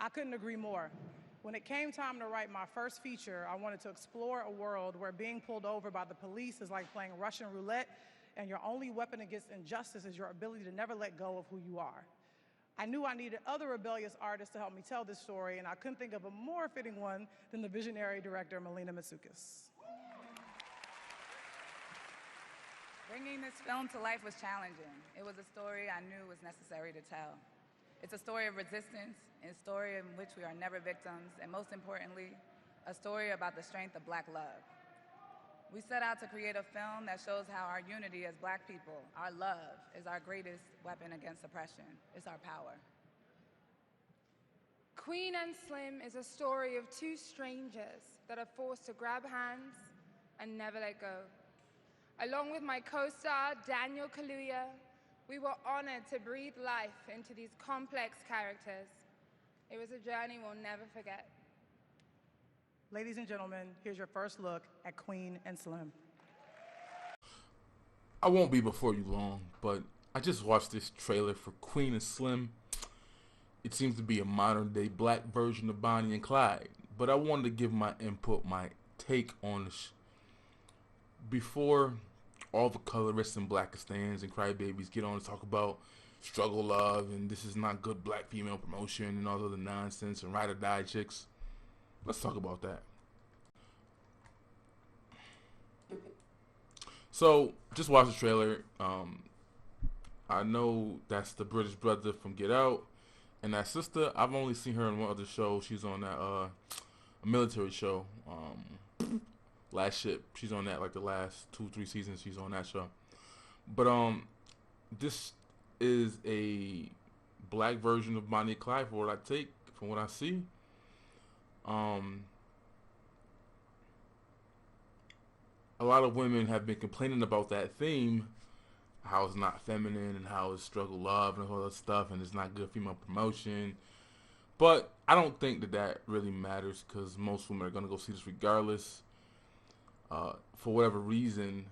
I couldn't agree more. When it came time to write my first feature, I wanted to explore a world where being pulled over by the police is like playing Russian roulette, and your only weapon against injustice is your ability to never let go of who you are. I knew I needed other rebellious artists to help me tell this story, and I couldn't think of a more fitting one than the visionary director, Melina Matsoukas. Bringing this film to life was challenging. It was a story I knew was necessary to tell. It's a story of resistance, a story in which we are never victims, and most importantly, a story about the strength of Black love. We set out to create a film that shows how our unity as Black people, our love, is our greatest weapon against oppression. It's our power. Queen and Slim is a story of two strangers that are forced to grab hands and never let go. Along with my co-star, Daniel Kaluuya, we were honored to breathe life into these complex characters. It was a journey we'll never forget. Ladies and gentlemen, here's your first look at Queen and Slim. I won't be before you long, but I just watched this trailer for Queen and Slim. It seems to be a modern day Black version of Bonnie and Clyde, but I wanted to give my input, my take on this. Before all the colorists and Blackistans and crybabies get on to talk about struggle love and this is not good Black female promotion and all the other nonsense and ride or die chicks, let's talk about that. So, just watch the trailer. I know that's the British brother from Get Out, and that sister, I've only seen her in one other show. She's on that a military show. Last Ship. She's on that like the last 2-3 seasons. She's on that show. But this is a Black version of Bonnie and Clyde for what I take, from what I see. A lot of women have been complaining about that theme, how it's not feminine and how it's struggle love and all that stuff, and it's not good female promotion. But I don't think that that really matters because most women are going to go see this regardless. For whatever reason,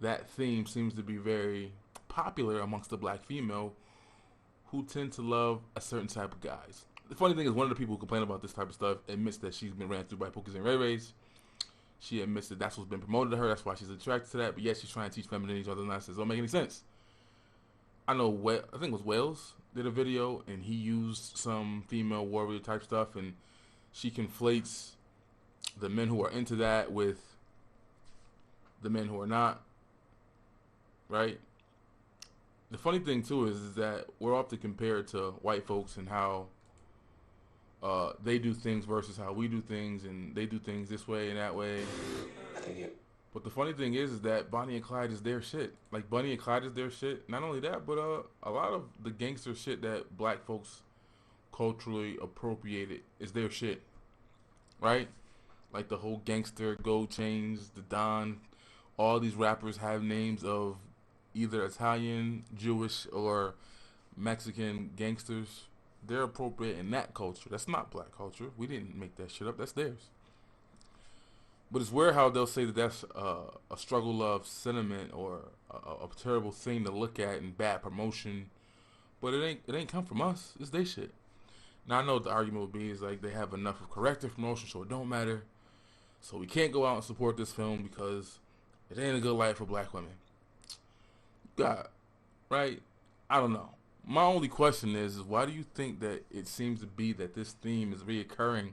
that theme seems to be very popular amongst the Black female who tend to love a certain type of guys. The funny thing is, one of the people who complain about this type of stuff admits that she's been ran through by Pookies and Ray Rays. She admits that that's what's been promoted to her. That's why she's attracted to that. But yet she's trying to teach femininity. Other nonsense. Don't make any sense. I know. I think it was Wales did a video and he used some female warrior type stuff, and she conflates the men who are into that with the men who are not. Right. The funny thing too is that we're often compared to white folks and how they do things versus how we do things, and they do things this way and that way. But the funny thing is that Bonnie and Clyde is their shit. Like, Bonnie and Clyde is their shit. Not only that, but a lot of the gangster shit that Black folks culturally appropriated is their shit. Right? Like the whole gangster, gold chains, the Don. All these rappers have names of either Italian, Jewish, or Mexican gangsters. They're appropriate in that culture. That's not Black culture. We didn't make that shit up. That's theirs. But it's weird how they'll say that that's a struggle love sentiment or a terrible thing to look at and bad promotion. But it ain't come from us. It's their shit. Now I know what the argument would be is like they have enough of corrective promotion, so it don't matter. So we can't go out and support this film because it ain't a good life for Black women. God, right? I don't know. My only question is why do you think that it seems to be that this theme is reoccurring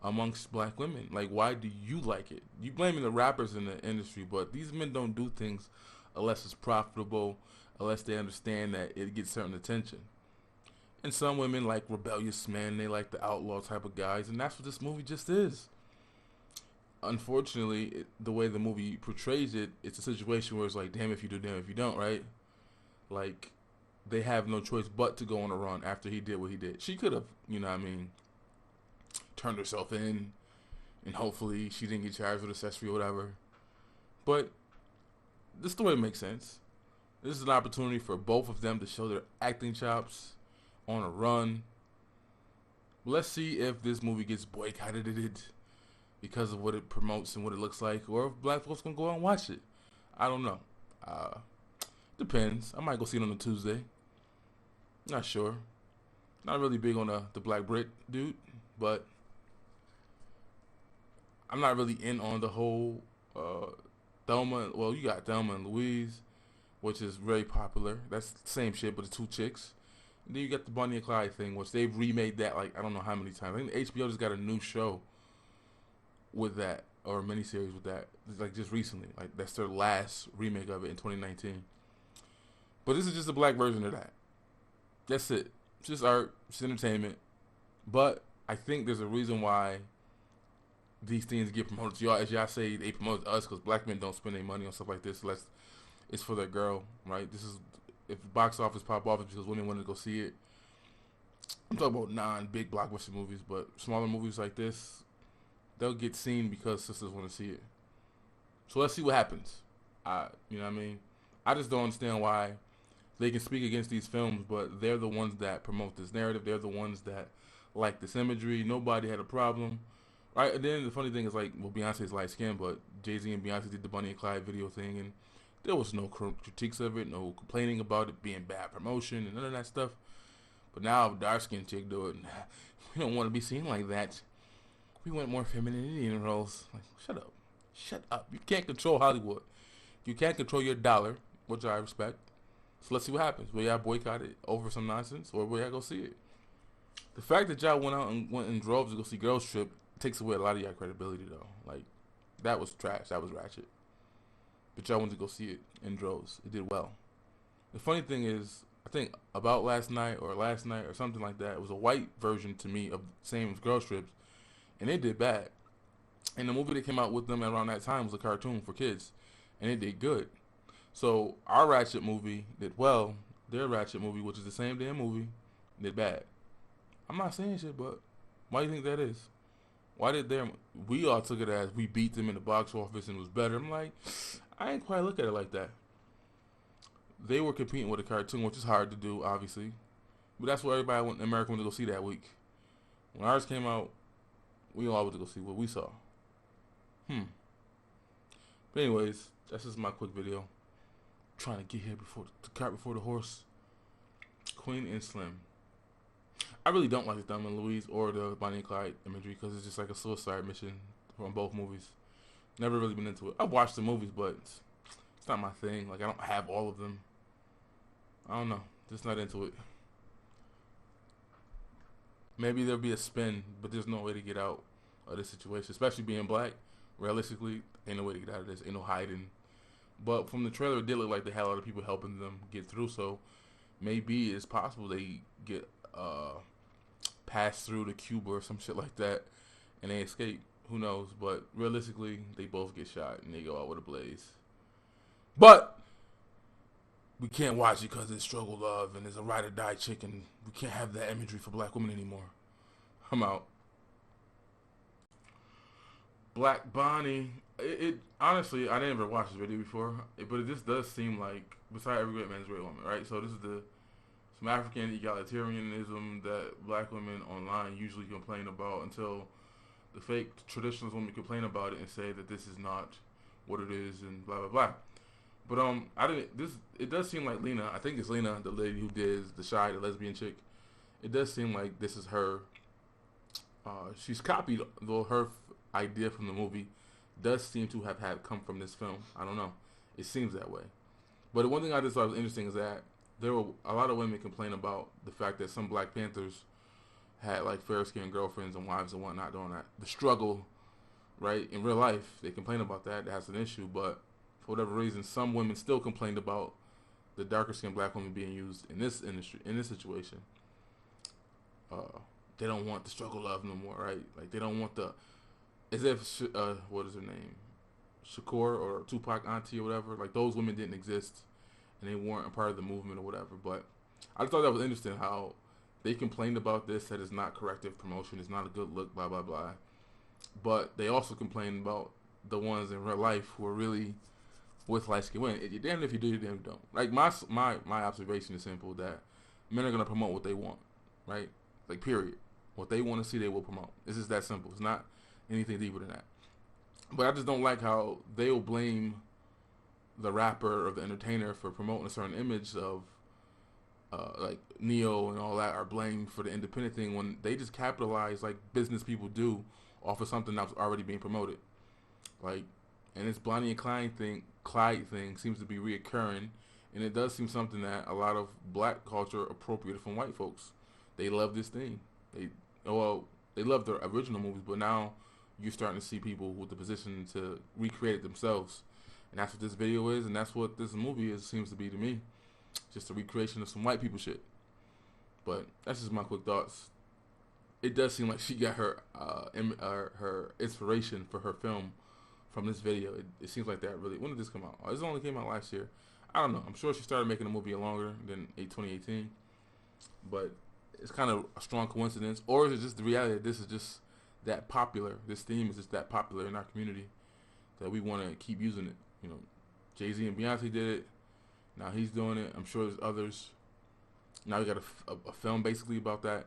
amongst Black women? Like, why do you like it? You blaming the rappers in the industry, but these men don't do things unless it's profitable, unless they understand that it gets certain attention. And some women like rebellious men, they like the outlaw type of guys, and that's what this movie just is. Unfortunately, the way the movie portrays it, it's a situation where it's like, damn if you do, damn if you don't, right? Like, they have no choice but to go on a run after he did what he did. She could have, turned herself in, and hopefully she didn't get charged with accessory or whatever. But the story makes sense. This is an opportunity for both of them to show their acting chops on a run. Let's see if this movie gets boycotted because of what it promotes and what it looks like, or if Black folks gonna go out and watch it. I don't know. Depends. I might go see it on a Tuesday. Not sure. Not really big on the Black Brit dude, but I'm not really in on the whole Thelma. Well, you got Thelma and Louise, which is very popular. That's the same shit, but it's two chicks. And then you got the Bonnie and Clyde thing, which they've remade that like I don't know how many times. I think HBO just got a new show with that, or a miniseries with that, like just recently. Like that's their last remake of it in 2019. But this is just a black version of that. That's it. It's just art. It's entertainment. But I think there's a reason why these things get promoted to y'all. As y'all say, they promote to us because black men don't spend any money on stuff like this unless it's for their girl, right? This is, if box office pop off, it's because women want to go see it. I'm talking about non-big blockbuster movies, but smaller movies like this, they'll get seen because sisters want to see it. So let's see what happens. You know what I mean? I just don't understand why they can speak against these films, but they're the ones that promote this narrative. They're the ones that like this imagery. Nobody had a problem. Right, and then the funny thing is, like, well, Beyonce's light skin, but Jay-Z and Beyonce did the Bonnie and Clyde video thing, and there was no critiques of it, no complaining about it being bad promotion, and none of that stuff. But now, dark-skinned chick do it, and we don't want to be seen like that. We want more femininity roles. Like, shut up. Shut up. You can't control Hollywood. You can't control your dollar, which I respect. So let's see what happens. Will y'all boycott it over some nonsense, or will y'all go see it? The fact that y'all went in droves to go see Girls Trip takes away a lot of your credibility, though. Like, that was trash. That was ratchet. But y'all went to go see it in droves. It did well. The funny thing is, I think about last night or something like that, it was a white version to me of same as Girls Trips, and it did bad. And the movie that came out with them around that time was a cartoon for kids, and it did good. So our Ratchet movie did well. Their Ratchet movie, which is the same damn movie, did bad. I'm not saying shit, but why do you think that is? Why did we all took it as we beat them in the box office and it was better. I'm like, I ain't quite look at it like that. They were competing with a cartoon, which is hard to do, obviously. But that's what everybody in America went to go see that week. When ours came out, we all went to go see what we saw. But anyways, that's just my quick video. Trying to get here before the cart before the horse. Queen and Slim. I really don't like the Thelma and Louise or the Bonnie and Clyde imagery because it's just like a suicide mission from both movies. Never really been into it. I've watched the movies, but it's not my thing. Like, I don't have all of them. I don't know. Just not into it. Maybe there'll be a spin, but there's no way to get out of this situation. Especially being black. Realistically, ain't no way to get out of this. Ain't no hiding. But from the trailer, it did look like they had a lot of people helping them get through. So maybe it's possible they get pass through to Cuba or some shit like that and they escape. Who knows? But realistically, they both get shot and they go out with a blaze. But we can't watch it because it's struggle love and there's a ride or die chick, and we can't have that imagery for black women anymore. I'm out. Black Bonnie. It honestly, I didn't ever watch this video before, but it just does seem like, beside every great man is a great woman, right? So this is some African egalitarianism that black women online usually complain about until the fake traditionalist women complain about it and say that this is not what it is and blah blah blah. But it does seem like Lena, I think it's Lena, the lady who did the Shy, the lesbian chick. It does seem like this is her. She's copied, though her idea from the movie does seem to have had come from this film. I don't know. It seems that way. But the one thing I just thought was interesting is that there were a lot of women complain about the fact that some Black Panthers had like fair-skinned girlfriends and wives and whatnot doing that. The struggle, right? In real life, they complain about that. That's an issue. But for whatever reason, some women still complained about the darker-skinned black women being used in this industry, in this situation. They don't want the struggle love no more, right? Like, they don't want the, as if, what is her name? Shakur or Tupac auntie or whatever. Like, those women didn't exist and they weren't a part of the movement or whatever. But I just thought that was interesting how they complained about this, that it's not corrective promotion, it's not a good look, blah, blah, blah. But they also complained about the ones in real life who are really with light-skinned women. You're damned if you do, you're damned if you don't. Like, my observation is simple, that men are going to promote what they want, right? Like, period. What they want to see, they will promote. It's just that simple. It's not anything deeper than that. But I just don't like how they will blame the rapper or the entertainer for promoting a certain image of like Neo and all that are blamed for the independent thing when they just capitalize like business people do off of something that was already being promoted. Like, and this Bonnie and Clyde thing seems to be reoccurring, and it does seem something that a lot of black culture appropriated from white folks. They love this thing. They love the original movies, but now you're starting to see people with the position to recreate it themselves, and that's what this video is, and that's what this movie is. Seems to be to me, just a recreation of some white people shit. But that's just my quick thoughts. It does seem like she got her inspiration for her film from this video. It seems like that really. When did this come out? This only came out last year. I don't know. I'm sure she started making the movie longer than 2018, but it's kind of a strong coincidence, or is it just the reality that this is just that popular? This theme is just that popular in our community that we want to keep using it. You know, Jay-Z and Beyonce did it. Now he's doing it. I'm sure there's others. Now we got a film basically about that.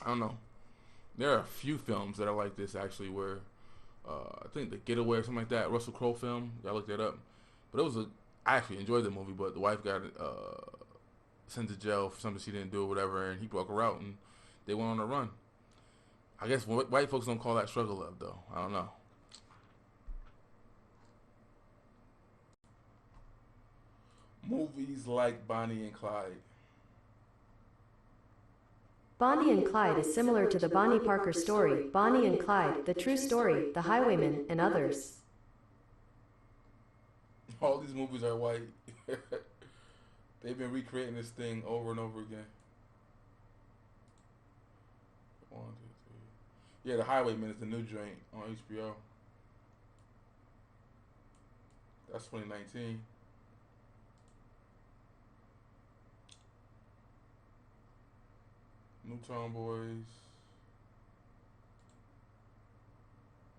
I don't know. There are a few films that are like this actually, where I think The Getaway or something like that, Russell Crowe film. I looked that up, but I actually enjoyed the movie, but the wife got sent to jail for something she didn't do or whatever, and he broke her out, and they went on a run. I guess white folks don't call that struggle love, though. I don't know. Movies like Bonnie and Clyde. Bonnie and Clyde is similar to the Bonnie Parker story, Bonnie and Clyde, The True Story, The Highwayman, and others. All these movies are white. They've been recreating this thing over and over again. 1, 2, 3. Yeah, The Highwayman is the new joint on HBO. That's 2019. New Tomboys.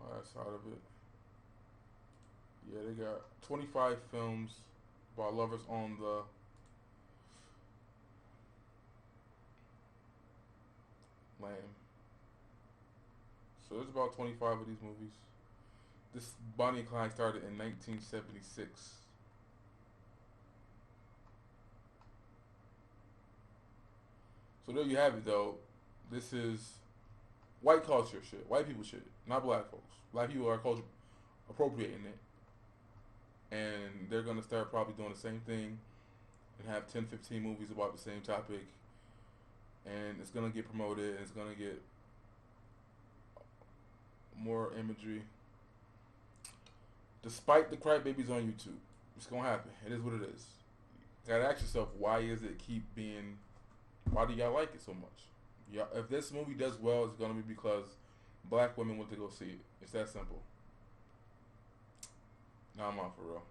Oh, that's out of it. Yeah, they got 25 films about lovers on the lam. So there's about 25 of these movies. This Bonnie and Clyde started in 1976. So there you have it, though. This is white culture shit, white people shit, not black folks. Black people are culture appropriating it, and they're gonna start probably doing the same thing and have 10, 15 movies about the same topic, and it's gonna get promoted, and it's gonna get more imagery. Despite the crybabies on YouTube, it's gonna happen. It is what it is. You gotta ask yourself, why is it keep being? Why do y'all like it so much? Yeah, if this movie does well, it's gonna be because black women went to go see it. It's that simple. Now I'm out for real.